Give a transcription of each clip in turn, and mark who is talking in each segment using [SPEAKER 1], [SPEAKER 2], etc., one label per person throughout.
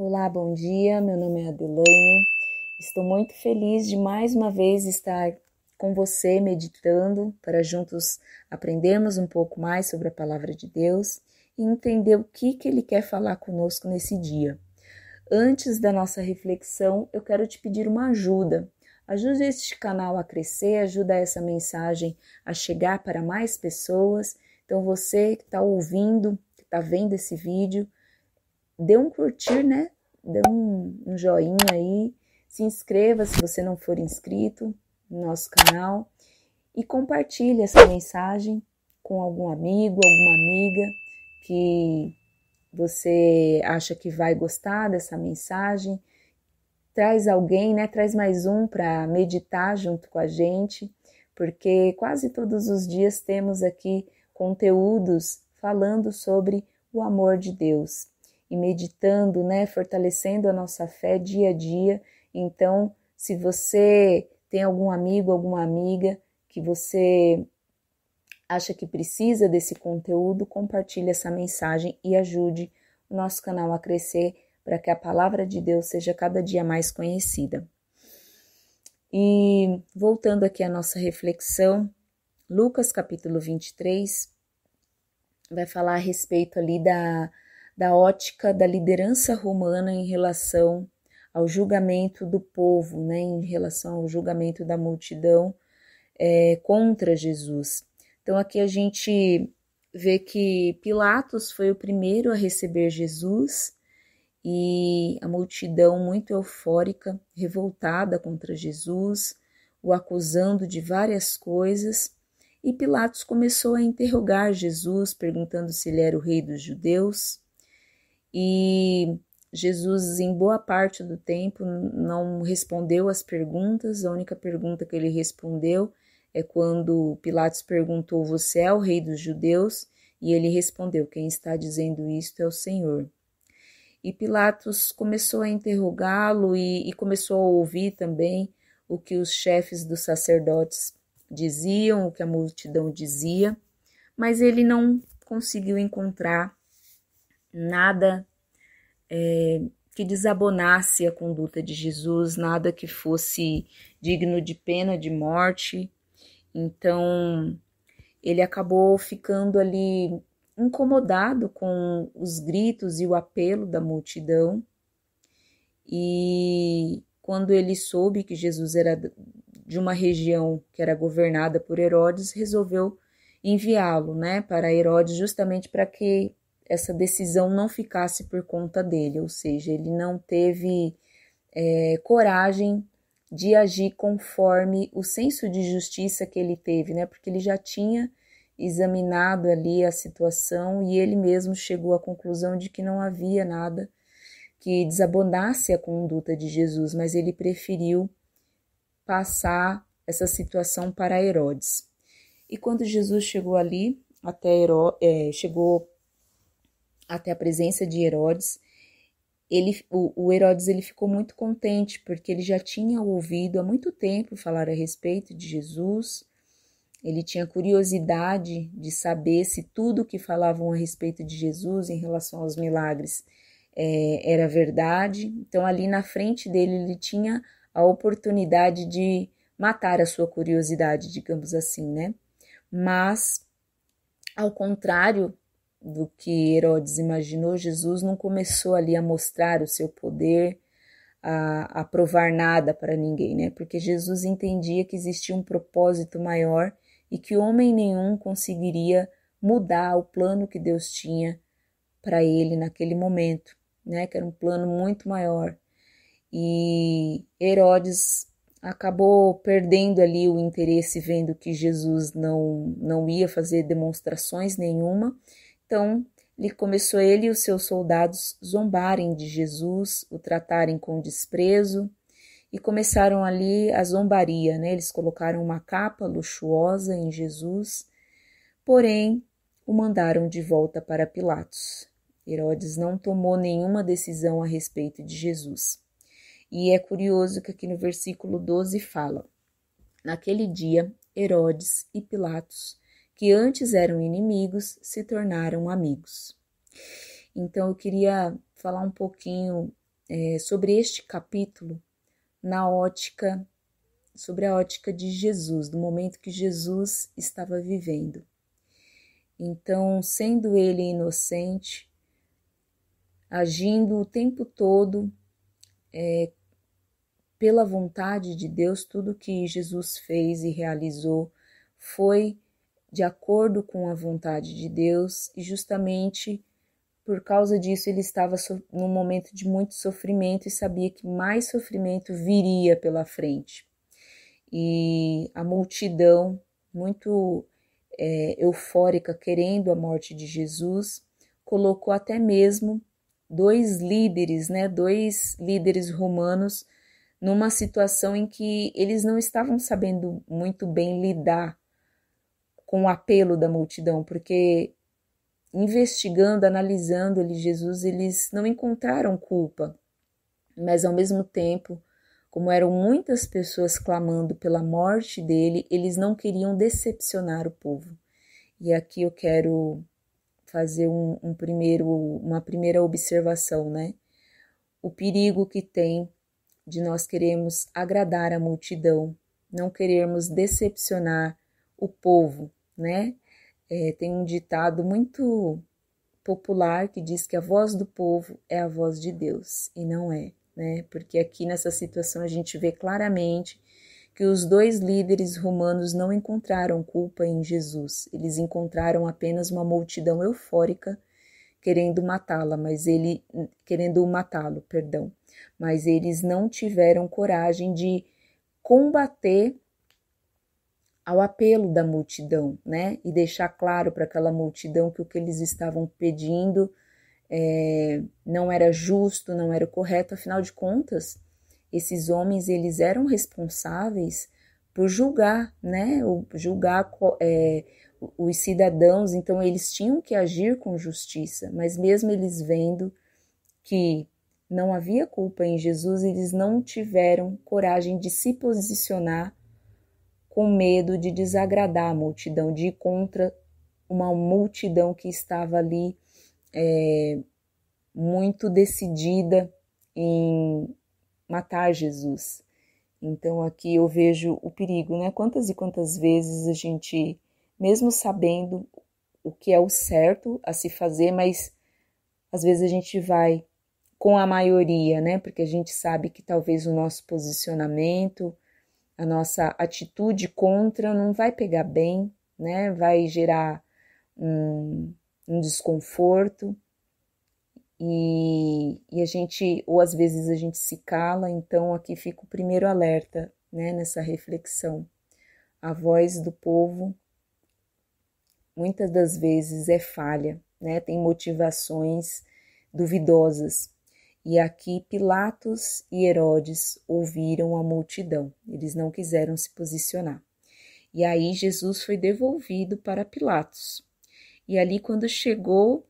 [SPEAKER 1] Olá, bom dia. Meu nome é Adelaine. Estou muito feliz de mais uma vez estar com você meditando para juntos aprendermos um pouco mais sobre a palavra de Deus e entender o que Ele quer falar conosco nesse dia. Antes da nossa reflexão, eu quero te pedir uma ajuda. Ajude este canal a crescer, ajuda essa mensagem a chegar para mais pessoas. Então você que está ouvindo, que está vendo esse vídeo, dê um curtir, né? Dê um joinha aí, se inscreva se você não for inscrito no nosso canal e compartilhe essa mensagem com algum amigo, alguma amiga que você acha que vai gostar dessa mensagem. Traz alguém, né? Traz mais um para meditar junto com a gente, porque quase todos os dias temos aqui conteúdos falando sobre o amor de Deus e meditando, né? Fortalecendo a nossa fé dia a dia. Então, se você tem algum amigo, alguma amiga que você acha que precisa desse conteúdo, compartilhe essa mensagem e ajude o nosso canal a crescer para que a palavra de Deus seja cada dia mais conhecida. E voltando aqui à nossa reflexão, Lucas capítulo 23 vai falar a respeito ali da ótica da liderança romana em relação ao julgamento do povo, né, em relação ao julgamento da multidão contra Jesus. Então aqui a gente vê que Pilatos foi o primeiro a receber Jesus e a multidão muito eufórica, revoltada contra Jesus, o acusando de várias coisas, e Pilatos começou a interrogar Jesus, perguntando se ele era o rei dos judeus, e Jesus, em boa parte do tempo, não respondeu às perguntas. A única pergunta que ele respondeu é quando Pilatos perguntou: "Você é o rei dos judeus?" E ele respondeu: "Quem está dizendo isto é o Senhor." E Pilatos começou a interrogá-lo e começou a ouvir também o que os chefes dos sacerdotes diziam, o que a multidão dizia, mas ele não conseguiu encontrar nada que desabonasse a conduta de Jesus, nada que fosse digno de pena de morte. Então, ele acabou ficando ali incomodado com os gritos e o apelo da multidão. E quando ele soube que Jesus era de uma região que era governada por Herodes, resolveu enviá-lo, né, para Herodes, justamente para que essa decisão não ficasse por conta dele, ou seja, ele não teve coragem de agir conforme o senso de justiça que ele teve, né, porque ele já tinha examinado ali a situação e ele mesmo chegou à conclusão de que não havia nada que desabonasse a conduta de Jesus, mas ele preferiu passar essa situação para Herodes. E quando Jesus chegou ali, chegou até a presença de Herodes, o Herodes ele ficou muito contente, porque ele já tinha ouvido há muito tempo falar a respeito de Jesus. Ele tinha curiosidade de saber se tudo que falavam a respeito de Jesus em relação aos milagres era verdade. Então ali na frente dele ele tinha a oportunidade de matar a sua curiosidade, digamos assim, né? Mas, ao contrário do que Herodes imaginou, Jesus não começou ali a mostrar o seu poder, a provar nada para ninguém, né? Porque Jesus entendia que existia um propósito maior e que homem nenhum conseguiria mudar o plano que Deus tinha para ele naquele momento, né? Que era um plano muito maior. E Herodes acabou perdendo ali o interesse, vendo que Jesus não ia fazer demonstrações nenhuma. Então, ele e os seus soldados zombarem de Jesus, o tratarem com desprezo, e começaram ali a zombaria, né? Eles colocaram uma capa luxuosa em Jesus, porém o mandaram de volta para Pilatos. Herodes não tomou nenhuma decisão a respeito de Jesus. E é curioso que aqui no versículo 12 fala: naquele dia, Herodes e Pilatos, que antes eram inimigos, se tornaram amigos. Então eu queria falar um pouquinho sobre este capítulo sobre a ótica de Jesus, do momento que Jesus estava vivendo. Então, sendo ele inocente, agindo o tempo todo pela vontade de Deus, tudo que Jesus fez e realizou foi de acordo com a vontade de Deus, e justamente por causa disso ele estava num momento de muito sofrimento e sabia que mais sofrimento viria pela frente. E a multidão, muito eufórica, querendo a morte de Jesus, colocou até mesmo dois líderes romanos, numa situação em que eles não estavam sabendo muito bem lidar com o apelo da multidão, porque investigando, analisando ali Jesus, eles não encontraram culpa, mas ao mesmo tempo, como eram muitas pessoas clamando pela morte dele, eles não queriam decepcionar o povo. E aqui eu quero fazer uma primeira observação, né? O perigo que tem de nós queremos agradar a multidão, não querermos decepcionar o povo, né? Tem um ditado muito popular que diz que a voz do povo é a voz de Deus, e não é, né? Porque aqui nessa situação a gente vê claramente que os dois líderes romanos não encontraram culpa em Jesus, eles encontraram apenas uma multidão eufórica querendo matá-lo, mas eles não tiveram coragem de combater ao apelo da multidão, né? E deixar claro para aquela multidão que o que eles estavam pedindo não era justo, não era correto. Afinal de contas, esses homens, eles eram responsáveis por julgar, né? Julgar os cidadãos, então eles tinham que agir com justiça, mas mesmo eles vendo que não havia culpa em Jesus, eles não tiveram coragem de se posicionar com medo de desagradar a multidão, de ir contra uma multidão que estava ali muito decidida em matar Jesus. Então aqui eu vejo o perigo, né? Quantas e quantas vezes a gente, mesmo sabendo o que é o certo a se fazer, mas às vezes a gente vai com a maioria, né? Porque a gente sabe que talvez o nosso posicionamento, a nossa atitude contra não vai pegar bem, né? Vai gerar um desconforto e a gente, ou às vezes a gente se cala. Então aqui fica o primeiro alerta, né? Nessa reflexão. A voz do povo muitas das vezes é falha, né? Tem motivações duvidosas. E aqui Pilatos e Herodes ouviram a multidão, eles não quiseram se posicionar. E aí Jesus foi devolvido para Pilatos. E ali quando chegou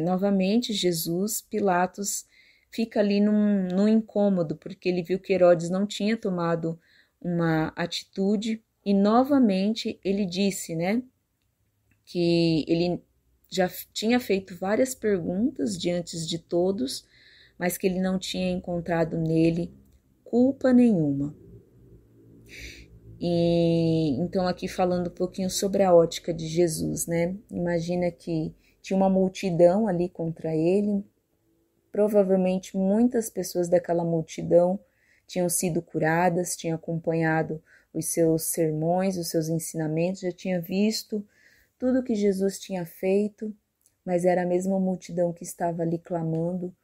[SPEAKER 1] novamente Jesus, Pilatos fica ali num incômodo, porque ele viu que Herodes não tinha tomado uma atitude, e novamente ele disse, né, que ele já tinha feito várias perguntas diante de todos, mas que ele não tinha encontrado nele culpa nenhuma. E então aqui falando um pouquinho sobre a ótica de Jesus, né? Imagina que tinha uma multidão ali contra ele, provavelmente muitas pessoas daquela multidão tinham sido curadas, tinham acompanhado os seus sermões, os seus ensinamentos, já tinha visto tudo que Jesus tinha feito, mas era a mesma multidão que estava ali clamando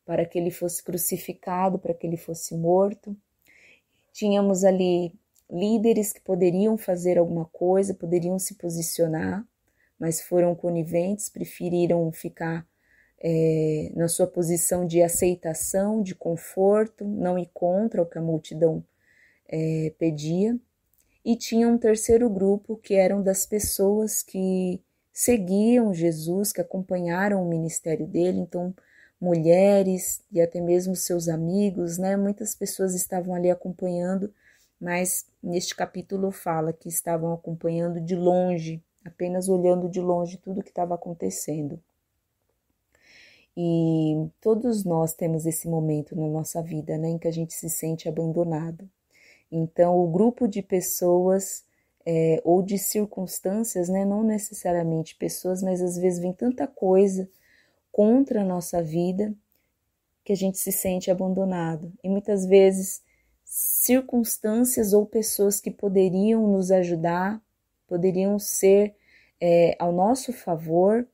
[SPEAKER 1] para que ele fosse crucificado, para que ele fosse morto. Tínhamos ali líderes que poderiam fazer alguma coisa, poderiam se posicionar, mas foram coniventes, preferiram ficar na sua posição de aceitação, de conforto, não ir contra o que a multidão pedia. E tinha um terceiro grupo que eram das pessoas que seguiam Jesus, que acompanharam o ministério dele, então mulheres e até mesmo seus amigos, né? Muitas pessoas estavam ali acompanhando, mas neste capítulo fala que estavam acompanhando de longe, apenas olhando de longe tudo que estava acontecendo. E todos nós temos esse momento na nossa vida, né, em que a gente se sente abandonado. Então, o grupo de pessoas ou de circunstâncias, né, não necessariamente pessoas, mas às vezes vem tanta coisa contra a nossa vida que a gente se sente abandonado. E muitas vezes circunstâncias ou pessoas que poderiam nos ajudar, poderiam ser ao nosso favor,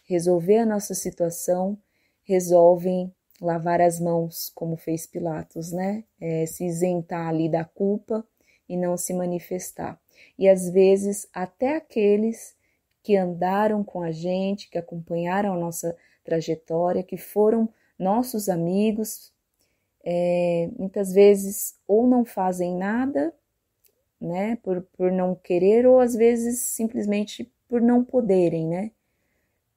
[SPEAKER 1] resolver a nossa situação, resolvem lavar as mãos, como fez Pilatos, né? Se isentar ali da culpa e não se manifestar. E às vezes até aqueles que andaram com a gente, que acompanharam a nossa trajetória, que foram nossos amigos, muitas vezes ou não fazem nada, né, por não querer, ou às vezes simplesmente por não poderem, né?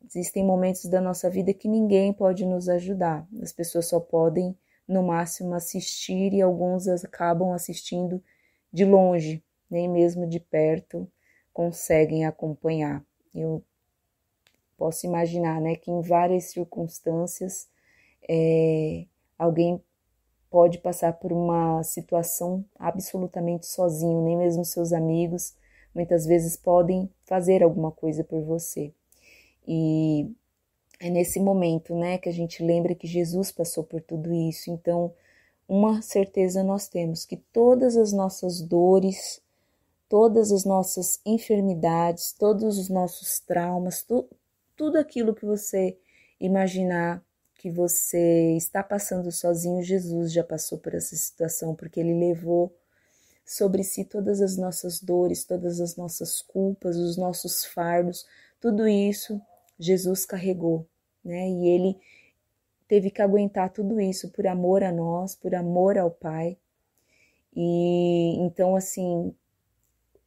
[SPEAKER 1] Existem momentos da nossa vida que ninguém pode nos ajudar, as pessoas só podem, no máximo, assistir, e alguns acabam assistindo de longe, nem mesmo de perto conseguem acompanhar. Eu posso imaginar, né, que em várias circunstâncias alguém pode passar por uma situação absolutamente sozinho, nem mesmo seus amigos muitas vezes podem fazer alguma coisa por você. E é nesse momento, né, que a gente lembra que Jesus passou por tudo isso. Então, uma certeza nós temos, que todas as nossas dores, todas as nossas enfermidades, todos os nossos traumas, tudo aquilo que você imaginar que você está passando sozinho, Jesus já passou por essa situação, porque Ele levou sobre si todas as nossas dores, todas as nossas culpas, os nossos fardos, tudo isso Jesus carregou, né? E Ele teve que aguentar tudo isso por amor a nós, por amor ao Pai. E então, assim,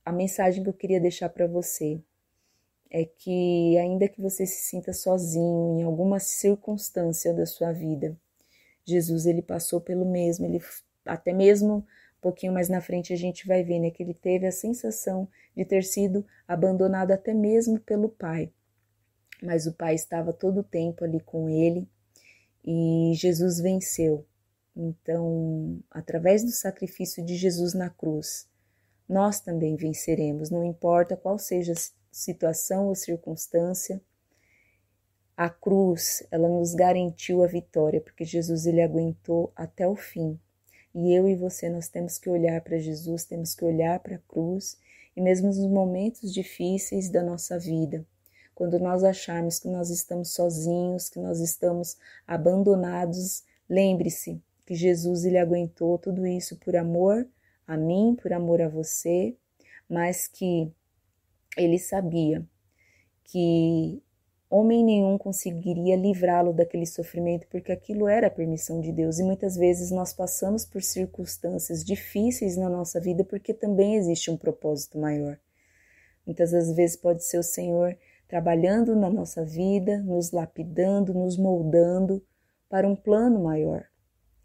[SPEAKER 1] a mensagem que eu queria deixar para você é que, ainda que você se sinta sozinho em alguma circunstância da sua vida, Jesus, ele passou pelo mesmo, ele até mesmo um pouquinho mais na frente a gente vai ver, né, que ele teve a sensação de ter sido abandonado até mesmo pelo Pai, mas o Pai estava todo o tempo ali com ele e Jesus venceu. Então, através do sacrifício de Jesus na cruz, nós também venceremos, não importa qual seja a situação ou circunstância. A cruz, ela nos garantiu a vitória, porque Jesus, ele aguentou até o fim. E eu e você, nós temos que olhar para Jesus, temos que olhar para a cruz, e mesmo nos momentos difíceis da nossa vida, quando nós acharmos que nós estamos sozinhos, que nós estamos abandonados, lembre-se que Jesus, ele aguentou tudo isso por amor a mim, por amor a você, mas que ele sabia que homem nenhum conseguiria livrá-lo daquele sofrimento, porque aquilo era a permissão de Deus. E muitas vezes nós passamos por circunstâncias difíceis na nossa vida porque também existe um propósito maior. Muitas das vezes pode ser o Senhor trabalhando na nossa vida, nos lapidando, nos moldando para um plano maior.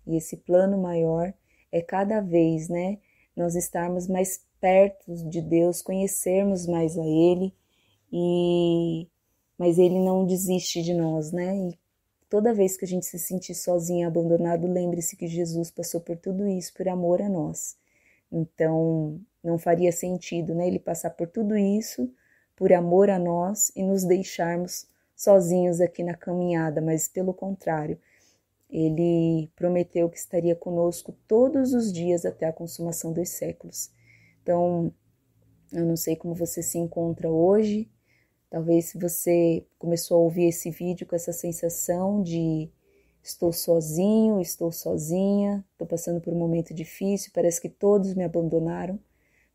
[SPEAKER 1] E esse plano maior é cada vez, né, nós estarmos mais perto de Deus, conhecermos mais a Ele, mas Ele não desiste de nós, né? E toda vez que a gente se sentir sozinho, abandonado, lembre-se que Jesus passou por tudo isso por amor a nós. Então, não faria sentido, né, Ele passar por tudo isso por amor a nós e nos deixarmos sozinhos aqui na caminhada, mas pelo contrário, Ele prometeu que estaria conosco todos os dias até a consumação dos séculos. Então, eu não sei como você se encontra hoje, talvez se você começou a ouvir esse vídeo com essa sensação de estou sozinho, estou sozinha, estou passando por um momento difícil, parece que todos me abandonaram.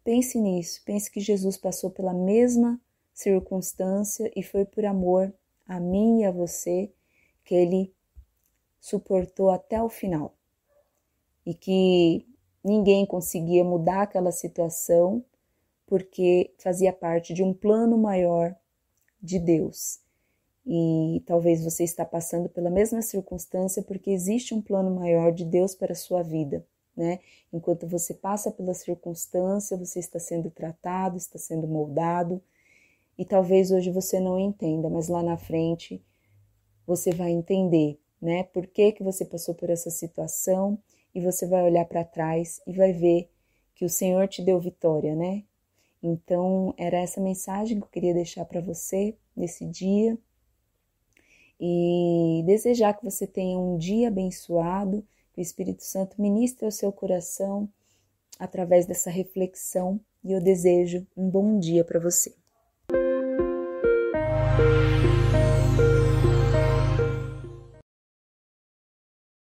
[SPEAKER 1] Pense nisso, pense que Jesus passou pela mesma circunstância e foi por amor a mim e a você que Ele suportou até o final. E que ninguém conseguia mudar aquela situação porque fazia parte de um plano maior de Deus. E talvez você está passando pela mesma circunstância porque existe um plano maior de Deus para a sua vida, né? Enquanto você passa pela circunstância, você está sendo tratado, está sendo moldado, e talvez hoje você não entenda, mas lá na frente você vai entender, né, por que você passou por essa situação, e você vai olhar para trás e vai ver que o Senhor te deu vitória, né? Então, era essa mensagem que eu queria deixar para você nesse dia, e desejar que você tenha um dia abençoado, que o Espírito Santo ministre ao seu coração através dessa reflexão, e eu desejo um bom dia para você.